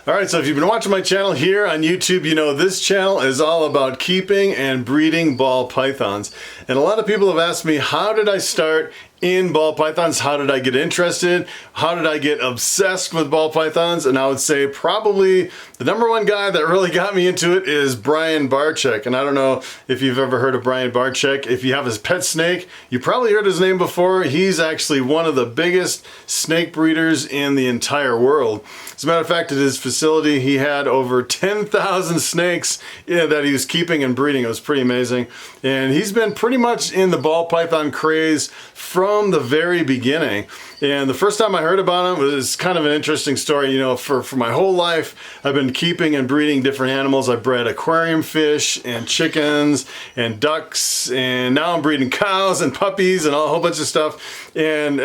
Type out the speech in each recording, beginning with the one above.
Alright, so if you've been watching my channel here on YouTube, you know this channel is all about keeping and breeding ball pythons. And a lot of people have asked me, how did I start in ball pythons? How did I get interested? How did I get obsessed with ball pythons? And I would say probably the #1 guy that really got me into it is Barczyk. And I don't know if you've ever heard of Barczyk. If you have his pet snake, you probably heard his name before. He's actually one of the biggest snake breeders in the entire world. As a matter of fact, at his facility, he had over 10,000 snakes that he was keeping and breeding. It was pretty amazing. And he's been pretty much in the ball python craze from the very beginning. And the first time I heard about him was kind of an interesting story. You know, for my whole life, I've been keeping and breeding different animals. I bred aquarium fish and chickens and ducks, and now I'm breeding cows and puppies and a whole bunch of stuff. And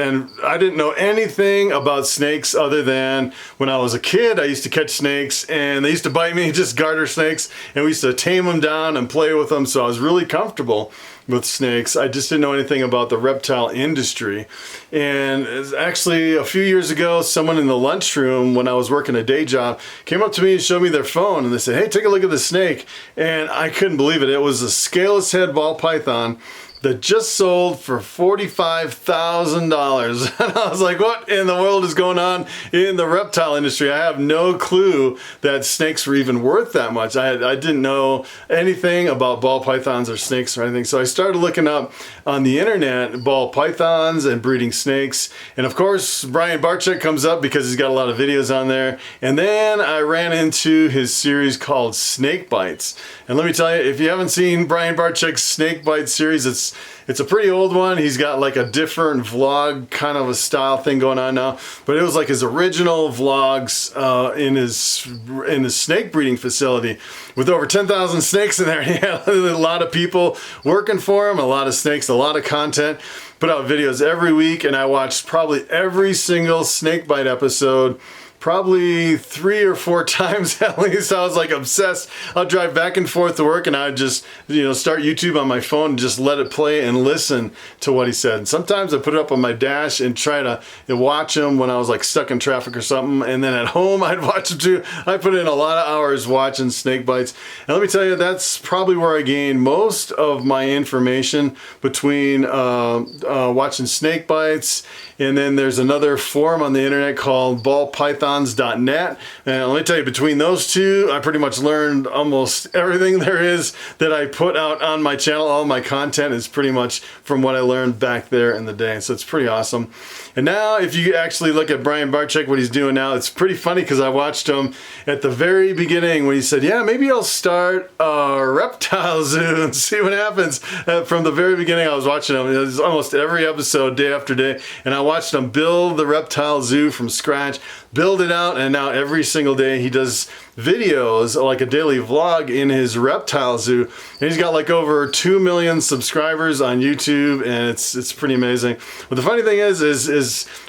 I didn't know anything about snakes other than when I was a kid, I used to catch snakes and they used to bite me, just garter snakes, and we used to tame them down and play with them. So I was really comfortable with snakes. I just didn't know anything about the reptile industry. And actually a few years ago, someone in the lunchroom when I was working a day job came up to me and showed me their phone, and they said, "Hey, take a look at this snake." And I couldn't believe it. It was a scaleless head ball python that just sold for $45,000. And I was like, what in the world is going on in the reptile industry? I have no clue that snakes were even worth that much. I didn't know anything about ball pythons or snakes or anything. So I started looking up on the internet ball pythons and breeding snakes. And of course, Barczyk comes up because he's got a lot of videos on there. And then I ran into his series called Snake Bites. And let me tell you, if you haven't seen Barczyk's Snake Bites series, it's a pretty old one. He's got like a different vlog kind of a style thing going on now, but it was like his original vlogs in his snake breeding facility with over 10,000 snakes in there. He had a lot of people working for him, a lot of snakes, a lot of content. Put out videos every week, and I watched probably every single snake bite episode probably 3 or 4 times at least. I was like obsessed. I'll drive back and forth to work and I'd just, you know, start YouTube on my phone and just let it play and listen to what he said. And sometimes I put it up on my dash and try to watch him when I was like stuck in traffic or something. And then at home I'd watch him too. I put in a lot of hours watching snake bites. And let me tell you, that's probably where I gained most of my information, between watching snake bites, and then there's another forum on the internet called ballpythons.net. And let me tell you, between those two, I pretty much learned almost everything there is that I put out on my channel. All my content is pretty much from what I learned back there in the day. So it's pretty awesome. And now if you actually look at Barczyk, what he's doing now, it's pretty funny because I watched him at the very beginning when he said, yeah, maybe I'll start a reptile zoo and see what happens. From the very beginning I was watching him. It was almost every episode, day after day, and I watched him build the reptile zoo from scratch, build it out, and now every single day he does videos, like a daily vlog in his reptile zoo. And he's got like over 2 million subscribers on YouTube, and it's pretty amazing. But the funny thing is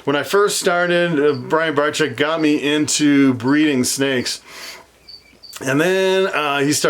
when I first started, Barczyk got me into breeding snakes. And then he's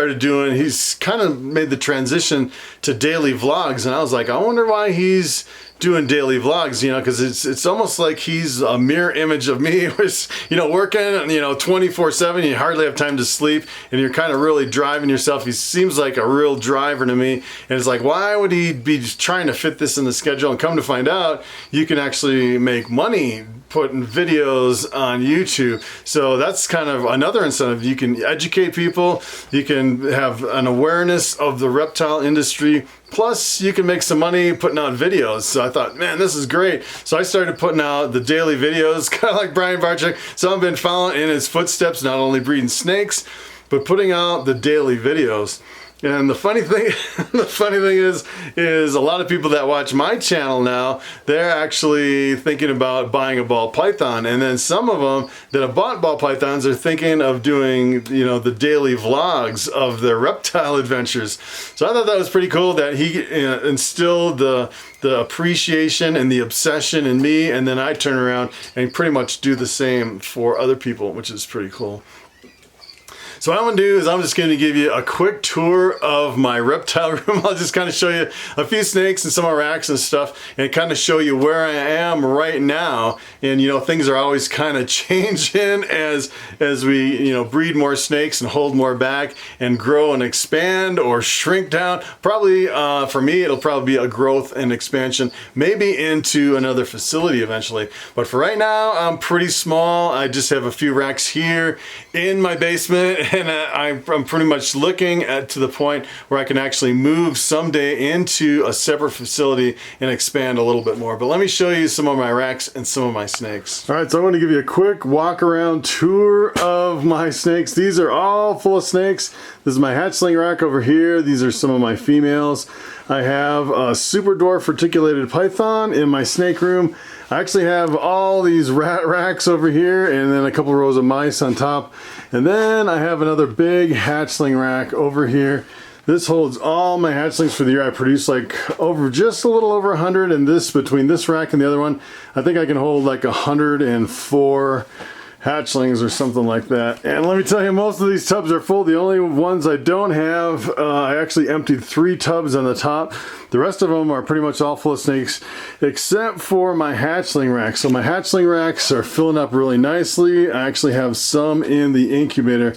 kind of made the transition to daily vlogs, and I was like, I wonder why he's doing daily vlogs, you know, because it's almost like he's a mirror image of me, who's, you know, working, you know, 24/7. You hardly have time to sleep, and you're kind of really driving yourself. He seems like a real driver to me, and it's like, why would he be trying to fit this in the schedule? And come to find out, you can actually make money putting videos on YouTube. So that's kind of another incentive. You can educate people, you can have an awareness of the reptile industry, plus you can make some money putting out videos. So I thought, man, this is great. So I started putting out the daily videos, kind of like Barczyk. So I've been following in his footsteps, not only breeding snakes, but putting out the daily videos. And the funny thing, is a lot of people that watch my channel now, they're actually thinking about buying a ball python. And then some of them that have bought ball pythons are thinking of doing, you know, the daily vlogs of their reptile adventures. So I thought that was pretty cool that he instilled the appreciation and the obsession in me, and then I turn around and pretty much do the same for other people, which is pretty cool. So what I'm gonna do is I'm just gonna give you a quick tour of my reptile room. I'll just kind of show you a few snakes and some racks and stuff, and kind of show you where I am right now. And you know, things are always kind of changing as we, you know, breed more snakes and hold more back and grow and expand or shrink down. Probably for me, it'll probably be a growth and expansion, maybe into another facility eventually. But for right now, I'm pretty small. I just have a few racks here in my basement, and I'm pretty much looking to the point where I can actually move someday into a separate facility and expand a little bit more. But let me show you some of my racks and some of my snakes. All right, so I'm going to give you a quick walk around tour of my snakes. These are all full of snakes. This is my hatchling rack over here. These are some of my females. I have a super dwarf reticulated python in my snake room. I actually have all these rat racks over here, and then a couple rows of mice on top. And then I have another big hatchling rack over here. This holds all my hatchlings for the year. I produce like just a little over 100, and this, between this rack and the other one, I think I can hold like 104 hatchlings or something like that. And let me tell you, most of these tubs are full. The only ones I don't have, I actually emptied 3 tubs on the top. The rest of them are pretty much all full of snakes, except for my hatchling racks. So my hatchling racks are filling up really nicely. I actually have some in the incubator.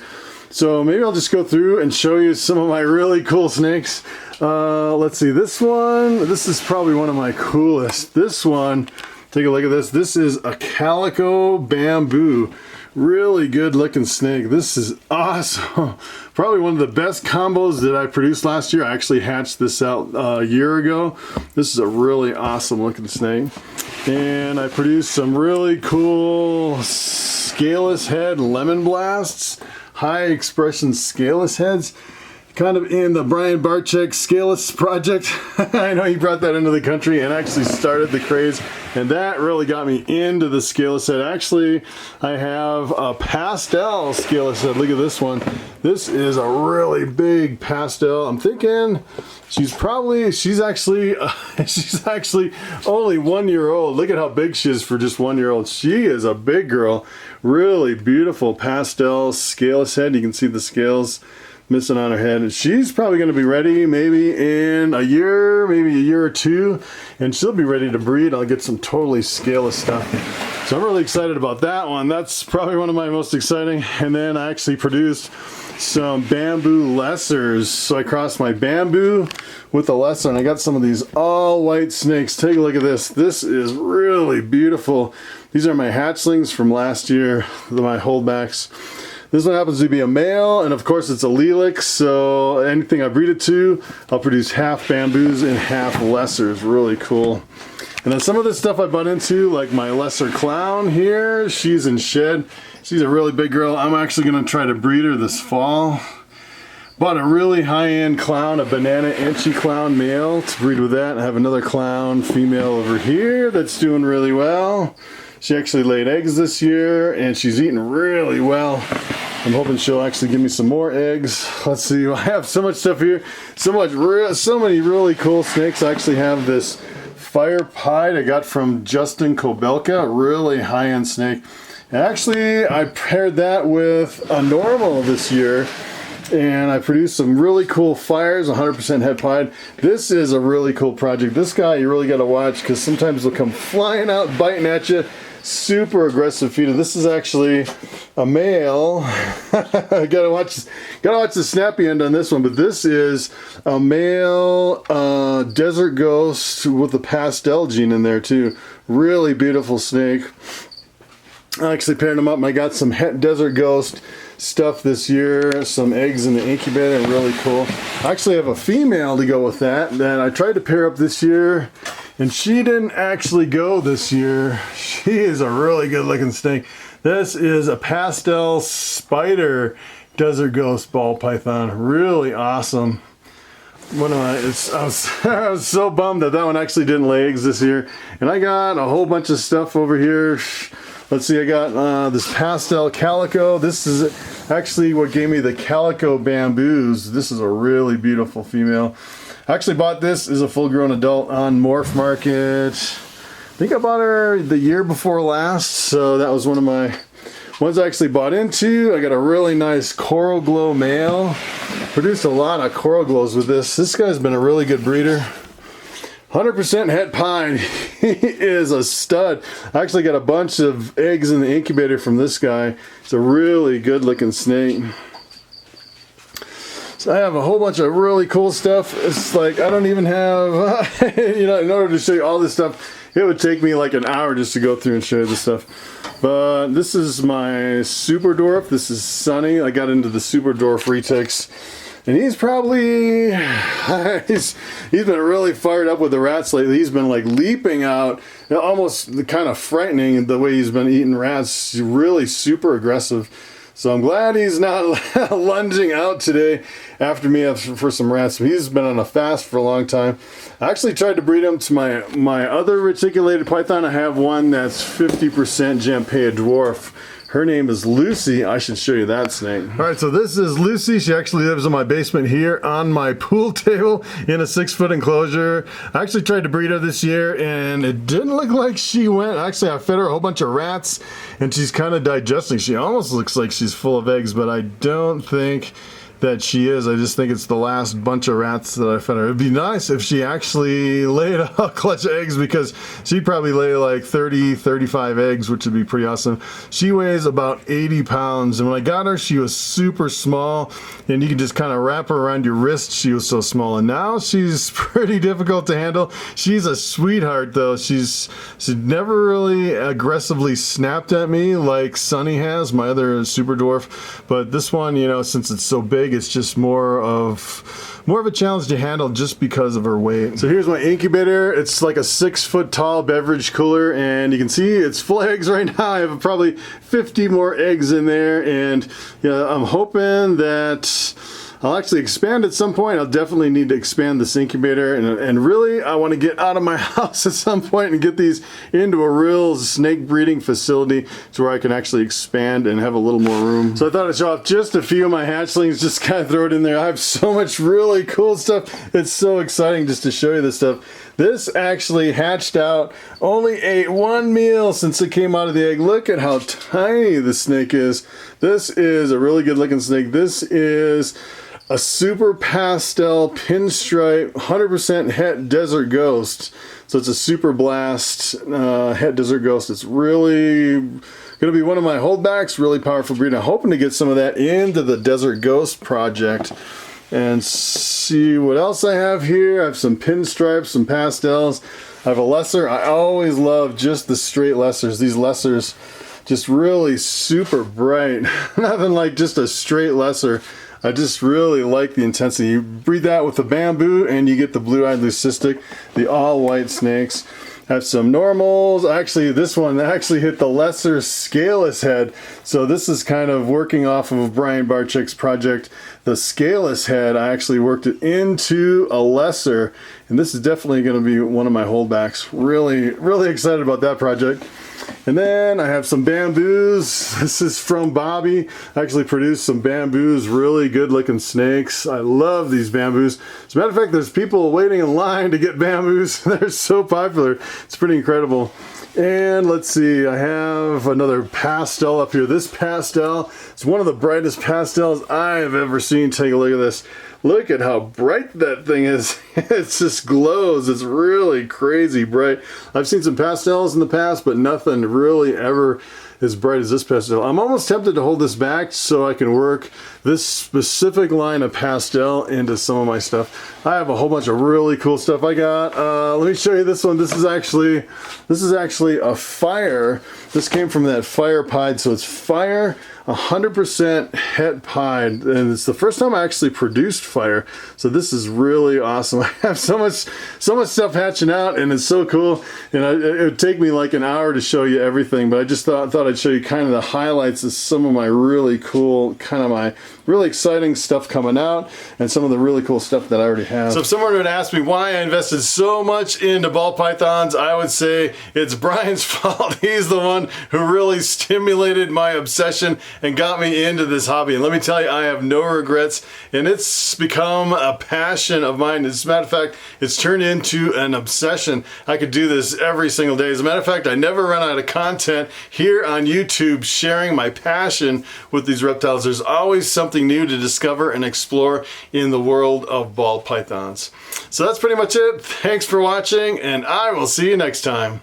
So maybe I'll just go through and show you some of my really cool snakes. Let's see, this is probably one of my coolest. This one, take a look at this. This is a calico bamboo. Really good looking snake. This is awesome. Probably one of the best combos that I produced last year. I actually hatched this out a year ago. This is a really awesome looking snake. And I produced some really cool scaleless head lemon blasts. High expression scaleless heads. Kind of in the Brian Barczyk Scaleless project. I know he brought that into the country and actually started the craze, and that really got me into the scaleless head. Actually, I have a pastel scaleless head. Look at this one. This is a really big pastel. I'm thinking she's actually only 1 year old. Look at how big she is for just 1 year old. She is a big girl. Really beautiful pastel scaleless head. You can see the scales missing on her head, and she's probably going to be ready maybe in a year, maybe a year or two, and she'll be ready to breed. I'll get some totally scaleless stuff, so I'm really excited about that one. That's probably one of my most exciting. And then I actually produced some bamboo lessers, so I crossed my bamboo with the lesser, and I got some of these all white snakes. Take a look at this. This is really beautiful. These are my hatchlings from last year, my holdbacks. This one happens to be a male, and of course it's a lelix, so anything I breed it to, I'll produce half bamboos and half lessers. Really cool. And then some of this stuff I bought into, like my lesser clown here, she's in shed. She's a really big girl. I'm actually going to try to breed her this fall. Bought a really high-end clown, a banana inchy clown male to breed with that. I have another clown female over here that's doing really well. She actually laid eggs this year, and she's eating really well. I'm hoping she'll actually give me some more eggs. Let's see, I have so much stuff here. So many really cool snakes. I actually have this fire pied I got from Justin Kobelka, really high-end snake. And actually, I paired that with a normal this year, and I produced some really cool fires, 100% head pied. This is a really cool project. This guy you really got to watch, because sometimes they'll come flying out, biting at you. Super aggressive feeder. This is actually a male. gotta watch the snappy end on this one, but this is a male desert ghost with the pastel gene in there too. Really beautiful snake. I actually paired them up, and I got some desert ghost stuff this year, some eggs in the incubator, and really cool. I actually have a female to go with that I tried to pair up this year, and she didn't actually go this year. She is a really good looking snake. This is a pastel spider desert ghost ball python. Really awesome. I was so bummed that one actually didn't lay eggs this year. And I got a whole bunch of stuff over here. Let's see, I got this pastel calico. This is actually what gave me the calico bamboos. This is a really beautiful female. I actually bought this as a full-grown adult on Morph Market. I think I bought her the year before last, so that was one of ones I actually bought into. I got a really nice coral glow male. Produced a lot of coral glows with this. This guy's been a really good breeder. 100% het pine. He is a stud. I actually got a bunch of eggs in the incubator from this guy. It's a really good looking snake. So I have a whole bunch of really cool stuff. It's like I don't even have, you know, in order to show you all this stuff, it would take me like an hour just to go through and show you this stuff. But this is my super dwarf. This is Sunny. I got into the super dwarf retics. And he's probably, he's been really fired up with the rats lately. He's been like leaping out, you know, almost kind of frightening the way he's been eating rats. He's really super aggressive. So I'm glad he's not lunging out today after me for some rats. He's been on a fast for a long time. I actually tried to breed him to my other reticulated python. I have one that's 50% Jampea dwarf. Her name is Lucy. I should show you that snake. All right, so this is Lucy. She actually lives in my basement here on my pool table in a 6-foot enclosure. I actually tried to breed her this year and it didn't look like she went. Actually, I fed her a whole bunch of rats and she's kind of digesting. She almost looks like she's full of eggs, but I don't think that she is. I just think it's the last bunch of rats that I fed her. It'd be nice if she actually laid a clutch of eggs because she'd probably lay like 30, 35 eggs, which would be pretty awesome. She weighs about 80 pounds. And when I got her, she was super small and you could just kind of wrap her around your wrist. She was so small. And now she's pretty difficult to handle. She's a sweetheart though. She's never really aggressively snapped at me like Sunny has, my other super dwarf. But this one, you know, since it's so big, it's just more of a challenge to handle just because of her weight. So here's my incubator. It's like a 6-foot tall beverage cooler and you can see it's full of eggs right now. I have probably 50 more eggs in there and yeah, I'm hoping that I'll actually expand at some point. I'll definitely need to expand this incubator and really I want to get out of my house at some point and get these into a real snake breeding facility to where I can actually expand and have a little more room. So I thought I'd show off just a few of my hatchlings, just kind of throw it in there. I have so much really cool stuff. It's so exciting just to show you this stuff. This actually hatched out, only ate one meal since it came out of the egg. Look at how tiny the snake is. This is a really good looking snake. This is a super pastel pinstripe 100% het desert ghost. So it's a super blast het desert ghost. It's really gonna be one of my holdbacks, really powerful breed. I'm hoping to get some of that into the desert ghost project and see what else I have here. I have some pinstripes, some pastels. I have a lesser. I always love just the straight lessers. These lessers just really super bright. Nothing like just a straight lesser. I just really like the intensity. You breed that with the bamboo and you get the blue-eyed leucistic, the all-white snakes. I have some normals. Actually, this one actually hit the lesser scaleless head. So this is kind of working off of Brian Barczyk's project. The scaleless head, I actually worked it into a lesser, and this is definitely going to be one of my holdbacks. Really, really excited about that project. And then I have some bamboos. This is from Bobby. I actually produced some bamboos, really good looking snakes. I love these bamboos. As a matter of fact, there's people waiting in line to get bamboos. They're so popular. It's pretty incredible. And let's see, I have another pastel up here. This pastel is one of the brightest pastels I've ever seen. Take a look at this. Look at how bright that thing is. It just glows. It's really crazy bright. I've seen some pastels in the past, but nothing really ever as bright as this pastel. I'm almost tempted to hold this back so I can work this specific line of pastel into some of my stuff. I have a whole bunch of really cool stuff I got. Let me show you this one. This is actually a fire. This came from that fire pied, so it's fire 100% het pied, and it's the first time I actually produced fire. So this is really awesome. I have so much stuff hatching out, and it's so cool. And it would take me like an hour to show you everything, but I just thought I'd show you kind of the highlights of some of my really cool, kind of my really exciting stuff coming out, and some of the really cool stuff that I already have. So if someone would ask me why I invested so much into ball pythons, I would say it's Brian's fault. He's the one who really stimulated my obsession. and got me into this hobby. And let me tell you, I have no regrets, and it's become a passion of mine. As a matter of fact, it's turned into an obsession. I could do this every single day. As a matter of fact, I never run out of content here on YouTube sharing my passion with these reptiles. There's always something new to discover and explore in the world of ball pythons. So that's pretty much it. Thanks for watching, and I will see you next time.